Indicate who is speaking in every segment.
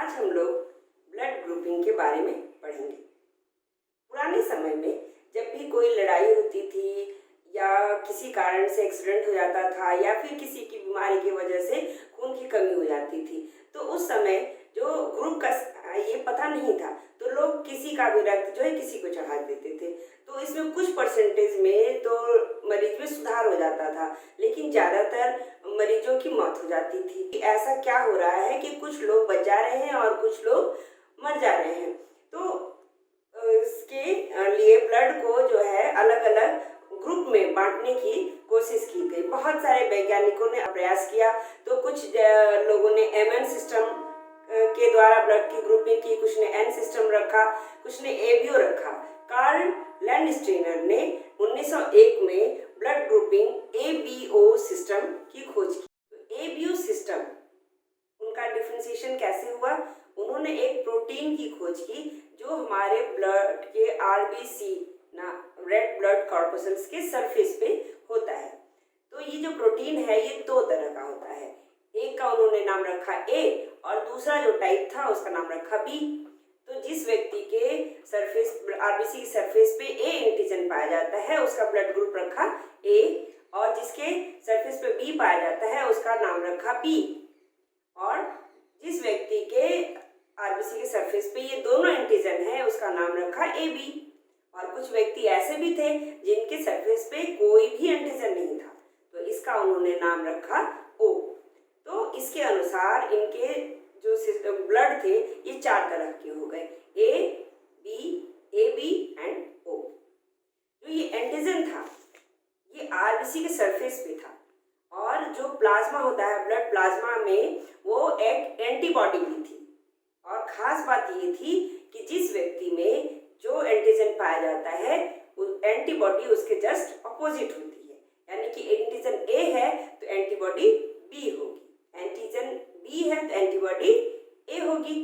Speaker 1: आज हम लोग ब्लड ग्रुपिंग के बारे में पढ़ेंगे। पुराने समय में जब भी कोई लड़ाई होती थी या किसी कारण से एक्सीडेंट हो जाता था या फिर किसी की बीमारी की वजह से खून की कमी हो जाती थी, तो उस समय जो ग्रुप का ये पता नहीं था, तो लोग किसी का भी रक्त जो है किसी को चढ़ा देते थे। तो इसमें कुछ परसेंटेज में तो मरीज में सुधार हो जाता था, लेकिन ज़्यादातर मरीजों की मौत हो जाती थी। ऐसा क्या हो रहा है कि कुछ लोग बच जा रहे हैं और कुछ लोग मर जा रहे हैं। तो इसके लिए ब्लड को जो है अलग अलग ग्रुप में बांटने की कोशिश की गई। बहुत सारे वैज्ञानिकों ने प्रयास किया। तो कुछ लोगों ने एमएन सिस्टम के द्वारा ब्लड की ग्रुपिंग की, कुछ ने एन सिस्टम रखा, कुछ ने एबीओ रखा। कार्ल लैंडस्टीनर ने 1901 में ब्लड ग्रुपिंग एबीओ सिस्टम की खोज की। एबीओ सिस्टम उनका डिफरेंशिएशन कैसे हुआ? उन्होंने एक प्रोटीन की खोज की जो हमारे ब्लड के आरबीसी ना रेड ब्लड कॉर्पस्कल्स के सरफेस पे होता है। तो ये जो प्रोटीन है ये दो तरह का होता है। एक का उन्होंने नाम रखा ए और दूसरा जो टाइप था उसका नाम रखा बी। तो जिस व्यक्ति के सरफेस आरबीसी के सरफेस पे ए एंटीजन पाया जाता है उसका ब्लड ग्रुप रखा ए, और जिसके सरफेस पे बी पाया जाता है उसका नाम रखा बी। और जिस व्यक्ति के आरबीसी के सरफेस पे ये दोनों एंटीजन है उसका नाम रखा ए बी। और कुछ व्यक्ति ऐसे भी थे जिनके सरफेस पे कोई भी एंटीजन नहीं था, तो इसका उन्होंने नाम रखा ओ। तो इसके अनुसार इनके जो ब्लड थे ये चार तरह के हो गए, ए बी एंड ओ। जो ये एंटीजन था ये आरबीसी के सरफेस पे था, और जो प्लाज्मा होता है ब्लड प्लाज्मा में वो एक एंटीबॉडी भी थी। और खास बात ये थी कि जिस व्यक्ति में जो एंटीजन पाया जाता है उस एंटीबॉडी उसके जस्ट अपोजिट होती है। यानी कि एंटीजन ए है तो एंटीबॉडी बी होगी, एंटीजन बी है तो एंटीबॉडी ए होगी।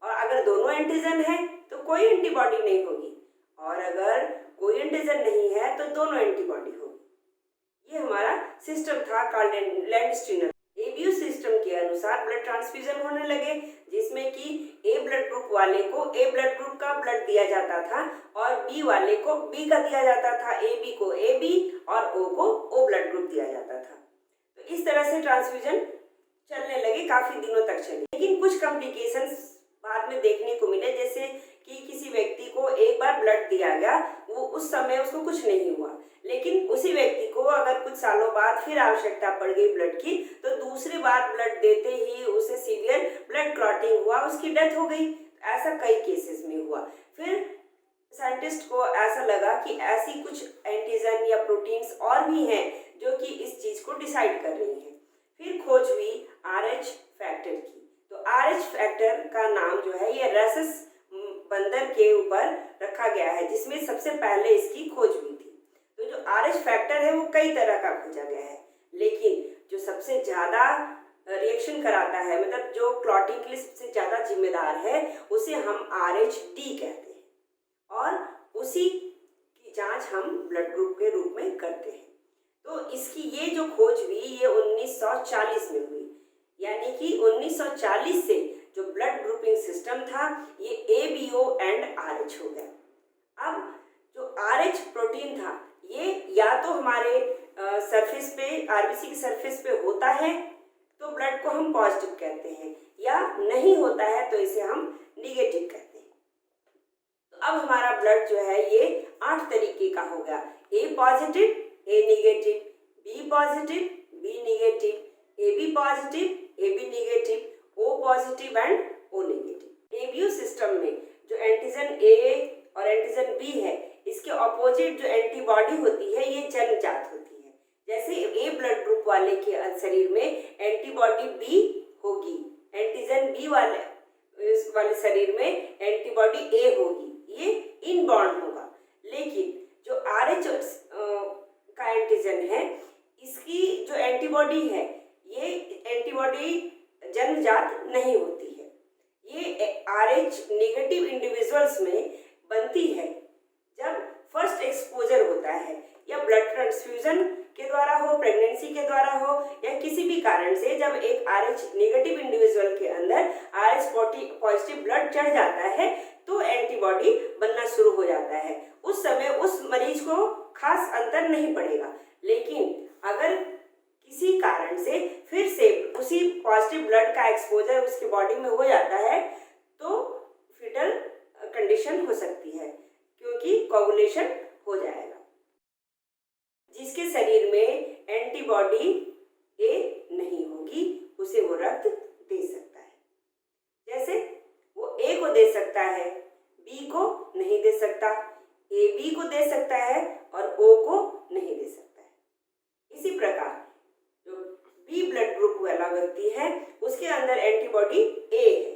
Speaker 1: और अगर दोनों एंटीजन है तो कोई एंटीबॉडी नहीं होगी, और अगर कोई एंटीजन नहीं है तो दोनों एंटीबॉडी होगी। ये हमारा सिस्टम था कार्ल लैंडस्टीनर। एबीओ सिस्टम के अनुसार ब्लड ट्रांसफ्यूजन होने लगे, जिसमें कि ए ब्लड ग्रुप वाले को ए ब्लड ग्रुप का ब्लड दिया जाता था और बी वाले को बी का दिया जाता था, ए बी को ए बी और ओ को ओ ब्लड ग्रुप दिया जाता था। तो इस तरह से ट्रांसफ्यूजन चलने लगे, काफी दिनों तक चले। लेकिन कुछ कॉम्प्लिकेशंस बाद में देखने को मिले, जैसे कि किसी व्यक्ति को एक बार ब्लड दिया गया, वो उस समय उसको कुछ नहीं हुआ, लेकिन उसी व्यक्ति को अगर कुछ सालों बाद फिर आवश्यकता पड़ गई ब्लड की, तो दूसरी बार ब्लड देते ही उसे सीवियर ब्लड क्लॉटिंग हुआ, उसकी डेथ हो गई। ऐसा कई केसेस में हुआ। फिर साइंटिस्ट को ऐसा लगा कि ऐसी कुछ एंटीजन या प्रोटीन्स और भी हैं जो कि इस चीज को डिसाइड कर रही हैं। फिर खोज हुई RH फैक्टर की। तो RH फैक्टर का नाम जो है ये रसस बंदर के ऊपर रखा गया है, जिसमें सबसे पहले इसकी खोज हुई थी। तो जो RH फैक्टर है वो कई तरह का खोजा गया है, लेकिन जो सबसे ज्यादा रिएक्शन कराता है, मतलब जो क्लॉटिंग के लिए सबसे ज्यादा जिम्मेदार है, उसे हम RHD कहते हैं, और उसी की जांच हम ब्लड ग्रुप के रूप में करते हैं। तो इसकी ये जो खोज हुई ये 1940 में हुई, यानी कि 1940 से जो ब्लड ग्रुपिंग सिस्टम था ये ABO एंड RH हो गया। अब जो RH प्रोटीन था ये या तो हमारे सरफेस पे आरबीसी के सरफेस पे होता है तो ब्लड को हम पॉजिटिव कहते हैं, या नहीं होता है तो इसे हम निगेटिव कहते हैं। तो अब हमारा ब्लड जो है ये 8 तरीके का हो गया, A positive, A negative, B positive, B negative, AB positive, AB negative, O positive and O negative. ABO system में जो एंटीजन A और एंटीजन B है, इसके ऑपोजिट जो एंटीबॉडी होती है ये जन्मजात होती है। जैसे ए ब्लड ग्रुप वाले के शरीर में एंटीबॉडी B होगी, एंटीजन B वाले शरीर में एंटीबॉडी A होगी, ये इनबॉर्न होगा। लेकिन जो RH का एंटीजन है इसकी जो एंटीबॉडी है ये एंटीबॉडी जन्मजात नहीं होती है, ये RH नेगेटिव इंडिविजुअल्स में बनती है जब फर्स्ट एक्सपोजर होता है, या ब्लड ट्रांसफ्यूजन के द्वारा हो, प्रेगनेंसी के द्वारा हो, या किसी भी कारण से जब एक RH नेगेटिव इंडिविजुअल के अंदर RH पॉजिटिव ब्लड चढ़ जाता है तो एंटीबॉडी बनना शुरू हो जाता है। उस समय उस मरीज को खास अंतर नहीं पड़ेगा, लेकिन अगर किसी कारण से फिर से उसी पॉजिटिव ब्लड का एक्सपोजर उसकी बॉडी में हो जाता है तो फिटल कंडीशन हो सकती है, क्योंकि कोगुलेशन हो जाएगा। जिसके शरीर में एंटीबॉडी ए नहीं होगी उसे वो रक्त दे सकता है। जैसे वो ए को दे सकता है, बी को नहीं दे सकता, ए बी को दे सकता है और ओ को नहीं दे सकता है। इसी प्रकार जो बी ब्लड ग्रुप वाला व्यक्ति है उसके अंदर एंटीबॉडी ए है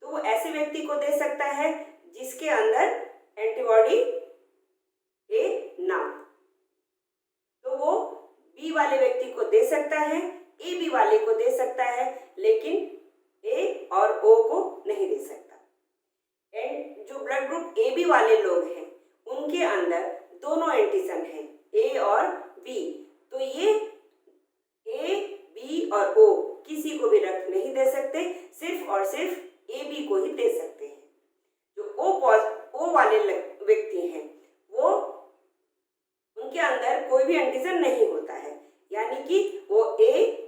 Speaker 1: तो वो ऐसे व्यक्ति को दे सकता है जिसके अंदर एंटीबॉडी ए ना, तो वो बी वाले व्यक्ति को दे सकता है, ए बी वाले को दे सकता है, लेकिन ए और ओ को नहीं दे सकता। एंड जो ब्लड ग्रुप ए बी वाले लोग हैं उनके अंदर दोनों एंटीजन हैं, ए और बी, तो ये ए बी और ओ किसी को भी रक्त नहीं दे सकते, सिर्फ और सिर्फ ए बी को ही दे सकते हैं। जो ओ वाले व्यक्ति हैं वो उनके अंदर कोई भी एंटीजन नहीं होता है, यानी कि वो ए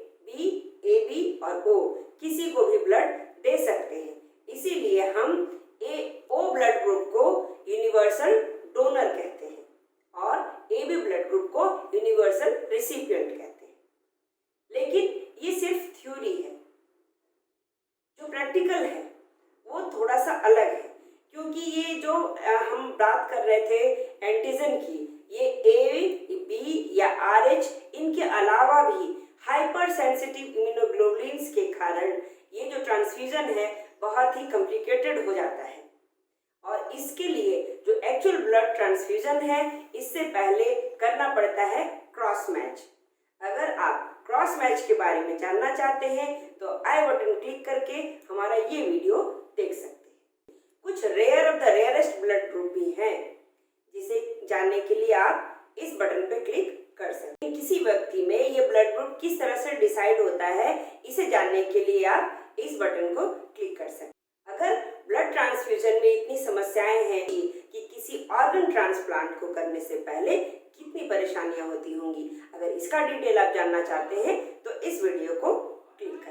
Speaker 1: बी और ओ किसी को भी ब्लड दे सकते हैं। इसीलिए हम ओ ब्लड ग्रुप को यूनिवर्सल डोनर कहते हैं और ए बी ब्लड ग्रुप को यूनिवर्सल रिसिपिएंट कहते हैं। लेकिन ये सिर्फ थ्योरी है, जो प्रैक्टिकल है वो थोड़ा सा अलग है, क्योंकि ये जो हम बात कर रहे थे एंटीजन की, ये ए बी या RH इनके अलावा भी हाइपर सेंसिटिव इम्यूनोग्लोबुलिन्स के कारण ये जो ट्रांसफ्यूजन है बहुत ही कॉम्प्लिकेटेड हो जाता है। और इसके लिए जो एक्चुअल ब्लड ट्रांसफ्यूजन है इससे पहले करना पड़ता है क्रॉस मैच। अगर आप क्रॉस मैच के बारे में जानना चाहते हैं तो आई बटन क्लिक करके हमारा ये वीडियो देख सकते हैं। कुछ rare of the rarest blood group भी हैं जिसे जानने के लिए आप इस बटन पे क्लिक कर सकते हैं। किसी व्यक्ति में ये ब्लड ग्रुप किस तरह से डिसाइड होता है इसे जानने के लिए आप इस बटन को क्लिक कर सकते हैं। अगर ब्लड ट्रांसफ्यूजन में इतनी समस्याएं हैं कि किसी ऑर्गन ट्रांसप्लांट को करने से पहले कितनी परेशानियां होती होंगी, अगर इसका डिटेल आप जानना चाहते हैं तो इस वीडियो को